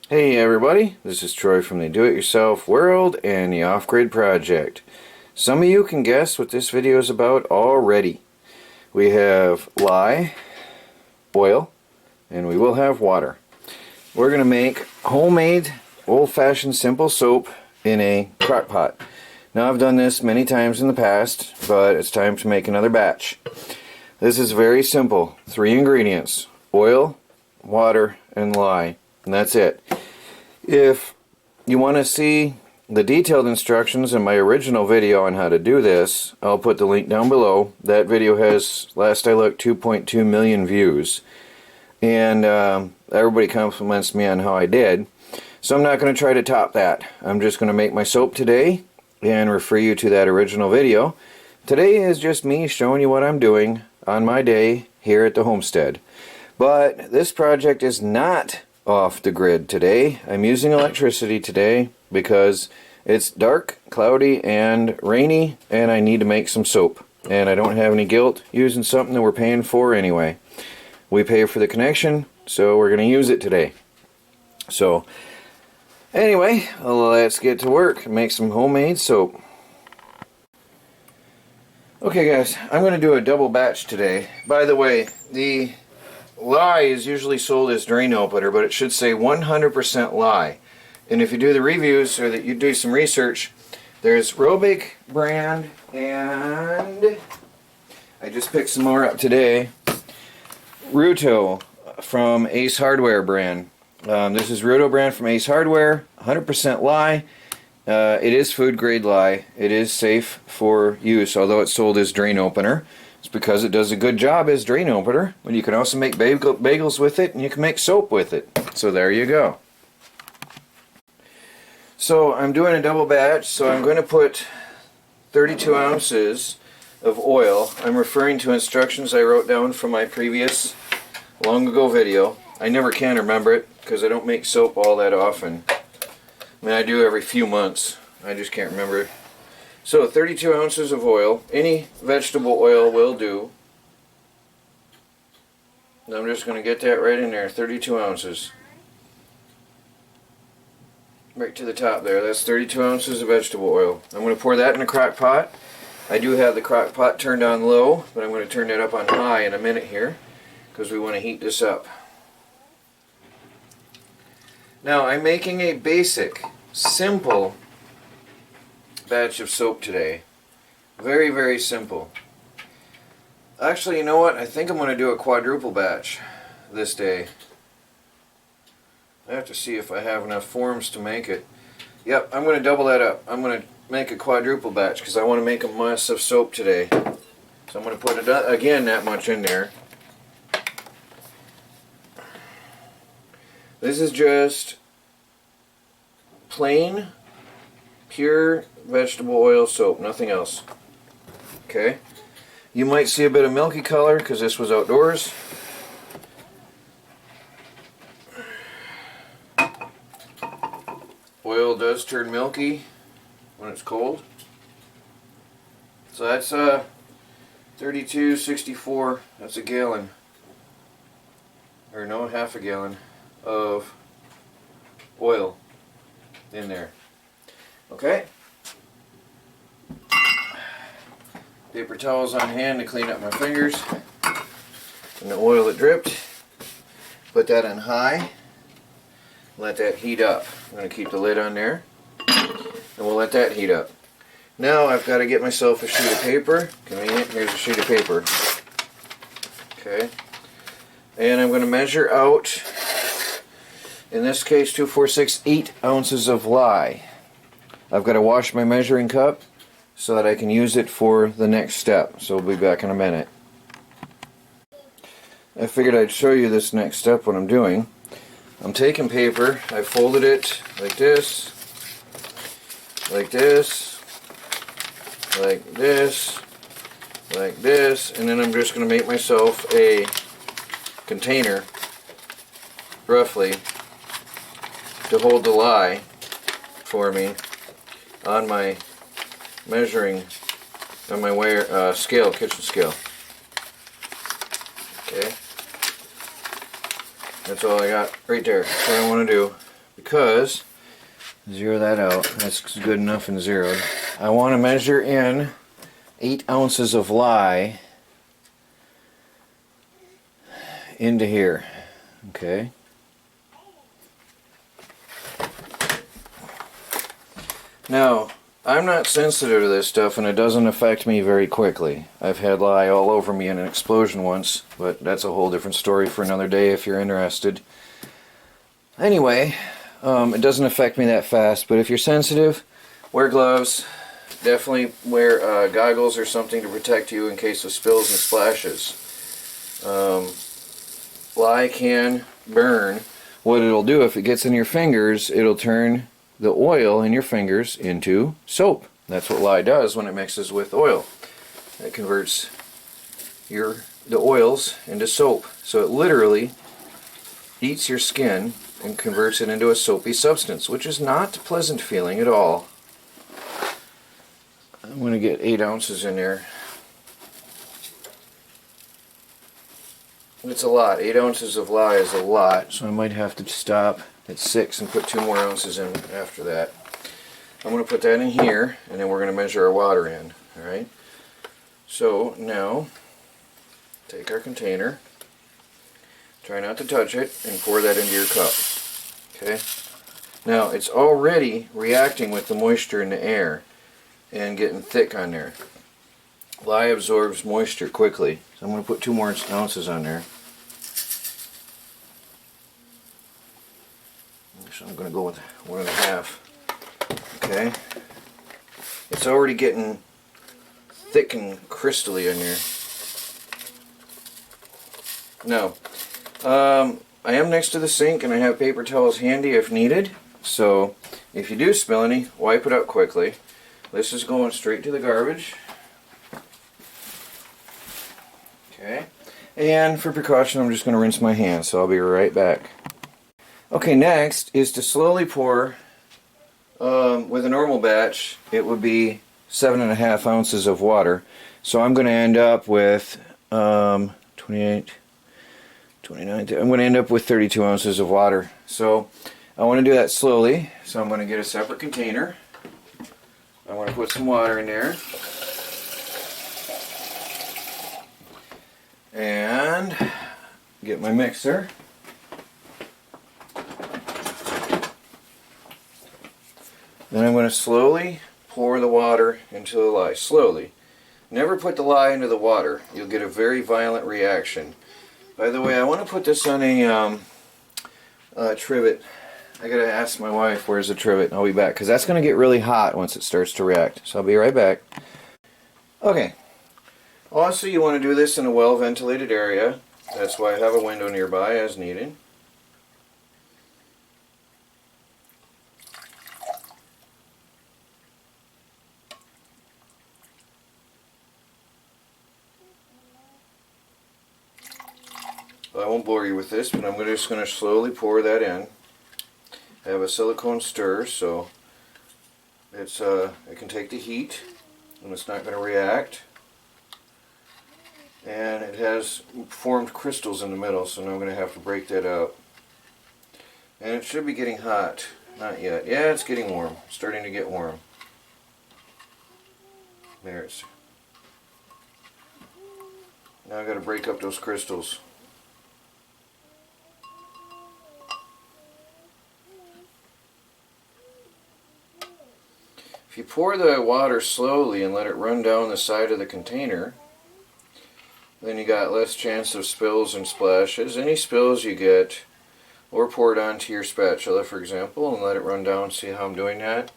Hey everybody, this is Troy from the Do-It-Yourself World and the Off-Grid Project. Some of you can guess what this video is about already. We have lye, oil, and we will have water. We're going to make homemade, old-fashioned simple soap in a crock pot. Now I've done this many times in the past, but it's time to make another batch. This is very simple. 3 ingredients: oil, water, and lye. And that's it. If you want to see the detailed instructions in my original video on how to do this, I'll put the link down below. That video has, last I looked, 2.2 million views. And everybody compliments me on how I did. So I'm not going to try to top that. I'm just going to make my soap today and refer you to that original video. Today is just me showing you what I'm doing on my day here at the homestead. But this project is not off the grid today. I'm using electricity today because it's dark, cloudy, and rainy, and I need to make some soap. And I don't have any guilt using something that we're paying for anyway. We pay for the connection, so we're going to use it today. So, anyway, let's get to work and make some homemade soap. Okay guys, I'm going to do a double batch today. By the way, the lye is usually sold as drain opener, but it should say 100% lye. And if you do the reviews, or that you do some research, there's Robic brand, and I just picked some more up today. Ruto from Ace Hardware brand. This is Ruto brand from Ace Hardware, 100% lye. It is food grade lye. It is safe for use, although it's sold as drain opener. It's because it does a good job as drain opener, but you can also make bagels with it, and you can make soap with it. So there you go. So I'm doing a double batch, so I'm going to put 32 ounces of oil. I'm referring to instructions I wrote down from my previous long ago video. I never can remember it because I don't make soap all that often. I mean, I do every few months. I just can't remember it. So 32 ounces of oil. Any vegetable oil will do. And I'm just going to get that right in there. 32 ounces. Right to the top there. That's 32 ounces of vegetable oil. I'm going to pour that in a crock pot. I do have the crock pot turned on low, but I'm going to turn that up on high in a minute here because we want to heat this up. Now I'm making a basic, simple batch of soap today. Very, very simple. Actually, you know what? I think I'm going to do a quadruple batch this day. I have to see if I have enough forms to make it. Yep, I'm going to double that up. I'm going to make a quadruple batch because I want to make a mess of soap today. So I'm going to put it again that much in there. This is just plain, pure vegetable oil soap, nothing else. Okay? You might see a bit of milky color because this was outdoors. Oil does turn milky when it's cold. So that's 32.64, that's a gallon. Or no, half a gallon of oil in there. Okay? Paper towels on hand to clean up my fingers. And the oil that dripped. Put that on high. Let that heat up. I'm going to keep the lid on there. And we'll let that heat up. Now I've got to get myself a sheet of paper. Convenient. Here's a sheet of paper. Okay. And I'm going to measure out, in this case, 2, 4, 6, 8 ounces of lye. I've got to wash my measuring cup so that I can use it for the next step. So we'll be back in a minute. I figured I'd show you this next step, what I'm doing. I'm taking paper, I folded it like this, like this, like this, like this, and then I'm just going to make myself a container, roughly, to hold the lye for me on my measuring, on my scale, kitchen scale. Okay. That's all I got right there. That's what I want to do. because, zero that out, that's good enough and zeroed. I want to measure in 8 ounces of lye into here. Okay. Now, I'm not sensitive to this stuff and it doesn't affect me very quickly. I've had lye all over me in an explosion once, but that's a whole different story for another day if you're interested. Anyway, it doesn't affect me that fast, but if you're sensitive, wear gloves. Definitely wear goggles or something to protect you in case of spills and splashes. Lye can burn. What it'll do, if it gets in your fingers, it'll turn the oil in your fingers into soap. That's what lye does when it mixes with oil. It converts the oils into soap. So it literally eats your skin and converts it into a soapy substance, which is not a pleasant feeling at all. I'm going to get 8 ounces in there. It's a lot. 8 ounces of lye is a lot, so I might have to stop at 6 and put 2 more ounces in after that. I'm going to put that in here, and then we're going to measure our water in. Alright? So now, take our container, try not to touch it, and pour that into your cup. Okay? Now, it's already reacting with the moisture in the air and getting thick on there. Lye absorbs moisture quickly, so I'm going to put 2 more ounces on there. So I'm going to go with 1.5. Okay. It's already getting thick and crystally in there. Now, I am next to the sink and I have paper towels handy if needed. So if you do spill any, wipe it up quickly. This is going straight to the garbage. Okay. And for precaution, I'm just going to rinse my hands, so I'll be right back. Okay, next is to slowly pour, with a normal batch, it would be 7.5 ounces of water. So I'm going to end up with 28, 29, I'm going to end up with 32 ounces of water. So I want to do that slowly, so I'm going to get a separate container. I want to put some water in there. And get my mixer. Then I'm going to slowly pour the water into the lye. Slowly. Never put the lye into the water. You'll get a very violent reaction. By the way, I want to put this on a trivet. I gotta ask my wife where's the trivet. I'll be back because that's going to get really hot once it starts to react. So I'll be right back. Okay. Also, you want to do this in a well-ventilated area. That's why I have a window nearby as needed. I won't bore you with this, but I'm just going to slowly pour that in. I have a silicone stir, so it can take the heat, and it's not going to react. And it has formed crystals in the middle, so now I'm going to have to break that out. And it should be getting hot. Not yet. Yeah, it's getting warm. Starting to get warm. There it's. Now I've got to break up those crystals. If you pour the water slowly and let it run down the side of the container, then you got less chance of spills and splashes. Any spills you get, or pour it onto your spatula, for example, and let it run down. See how I'm doing that?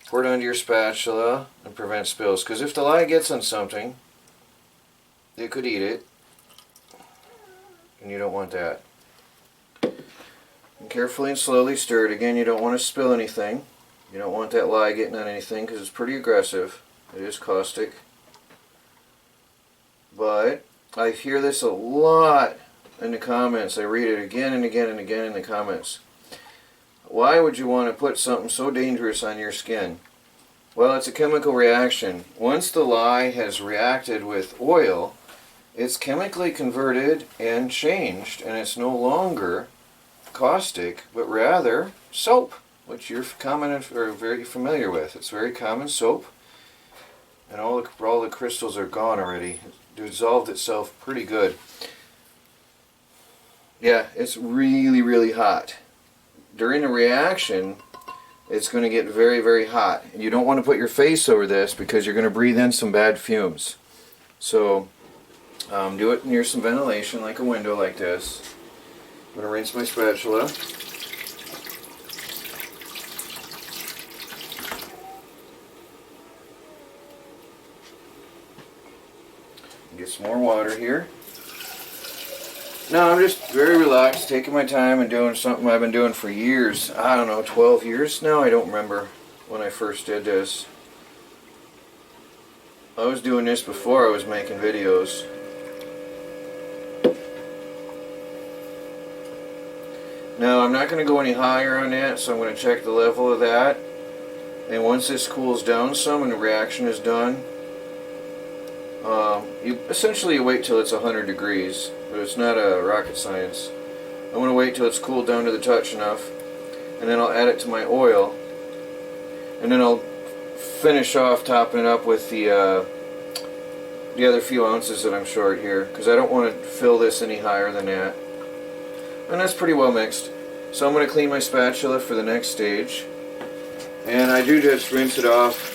Pour it onto your spatula and prevent spills. Because if the lye gets on something, it could eat it, and you don't want that. And carefully and slowly stir it. Again, you don't want to spill anything. You don't want that lye getting on anything because it's pretty aggressive. It is caustic. But I hear this a lot in the comments. I read it again and again and again in the comments. Why would you want to put something so dangerous on your skin? Well, it's a chemical reaction. Once the lye has reacted with oil, it's chemically converted and changed, and it's no longer caustic, but rather soap, which you're common or very familiar with. It's very common soap, and all the crystals are gone already. It dissolved itself pretty good. Yeah, it's really, really hot. During the reaction, it's going to get very, very hot. And you don't want to put your face over this because you're going to breathe in some bad fumes. So do it near some ventilation, like a window like this. I'm going to rinse my spatula. Get some more water here. Now I'm just very relaxed, taking my time and doing something I've been doing for years. I don't know, 12 years now? I don't remember when I first did this. I was doing this before I was making videos. Now I'm not going to go any higher on that, so I'm going to check the level of that. And once this cools down some and the reaction is done, you essentially wait till it's 100 degrees, but it's not a rocket science. I want to wait till it's cooled down to the touch enough, and then I'll add it to my oil, and then I'll finish off topping it up with the other few ounces that I'm short here, because I don't want to fill this any higher than that. And that's pretty well mixed. So I'm going to clean my spatula for the next stage, and I do just rinse it off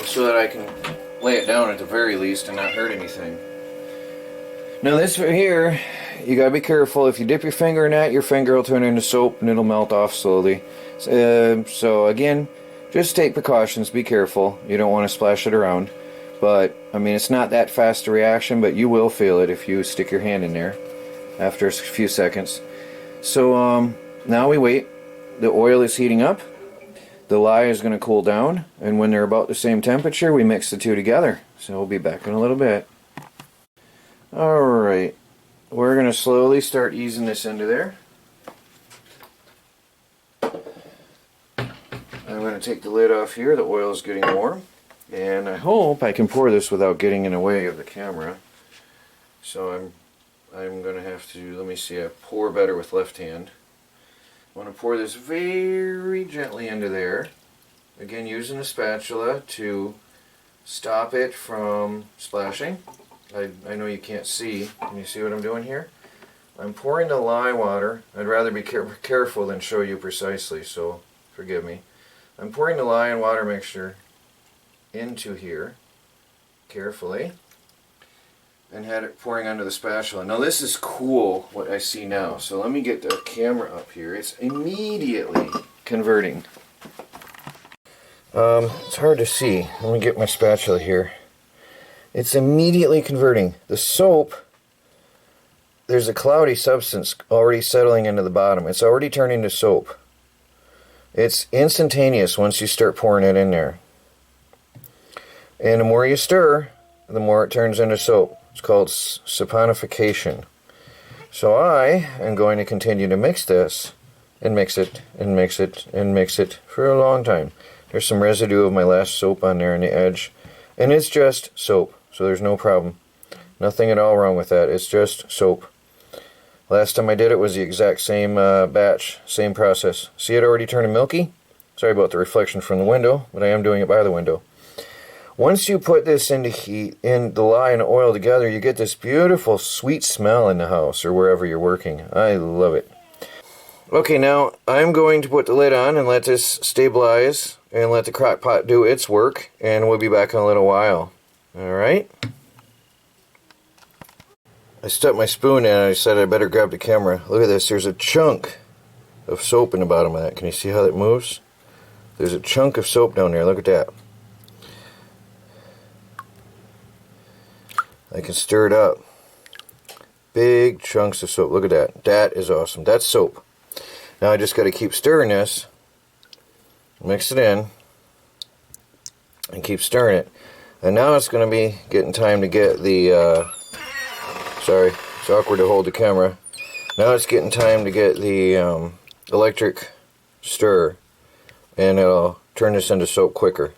so that I can lay it down at the very least and not hurt anything. Now this right here, you gotta be careful. If you dip your finger in that, your finger will turn into soap and it'll melt off slowly. So again, just take precautions, be careful. You don't want to splash it around. But I mean, it's not that fast a reaction, but you will feel it if you stick your hand in there after a few seconds. So now we wait. The oil is heating up. The lye is going to cool down, and when they're about the same temperature, we mix the two together. So we'll be back in a little bit. Alright, we're going to slowly start easing this into there. I'm going to take the lid off here. The oil is getting warm, and I hope I can pour this without getting in the way of the camera. So I'm going to have to, let me see, I pour better with left hand. I want to pour this very gently into there. Again, using a spatula to stop it from splashing. I know you can't see. Can you see what I'm doing here? I'm pouring the lye water. I'd rather be careful than show you precisely, so forgive me. I'm pouring the lye and water mixture into here, carefully, and had it pouring onto the spatula. Now this is cool, what I see now. So let me get the camera up here. It's immediately converting. It's hard to see. Let me get my spatula here. It's immediately converting. The soap, there's a cloudy substance already settling into the bottom. It's already turning to soap. It's instantaneous once you start pouring it in there. And the more you stir, the more it turns into soap. It's called saponification. So I am going to continue to mix this, and mix it, and mix it, and mix it for a long time. There's some residue of my last soap on there on the edge, and it's just soap, so there's no problem. Nothing at all wrong with that. It's just soap. Last time I did it was the exact same batch, same process. See it already turning milky? Sorry about the reflection from the window, but I am doing it by the window. Once you put this into heat, in the lye and oil together, you get this beautiful sweet smell in the house or wherever you're working. I love it. Okay, now I'm going to put the lid on and let this stabilize and let the crock pot do its work, and we'll be back in a little while. Alright? I stuck my spoon in and I said I better grab the camera. Look at this, there's a chunk of soap in the bottom of that. Can you see how that moves? There's a chunk of soap down there, look at that. I can stir it up. Big chunks of soap. Look at that. That is awesome. That's soap. Now I just got to keep stirring this. Mix it in. And keep stirring it. And now it's going to be getting time to get the... sorry, it's awkward to hold the camera. Now it's getting time to get the electric stir. And it'll turn this into soap quicker.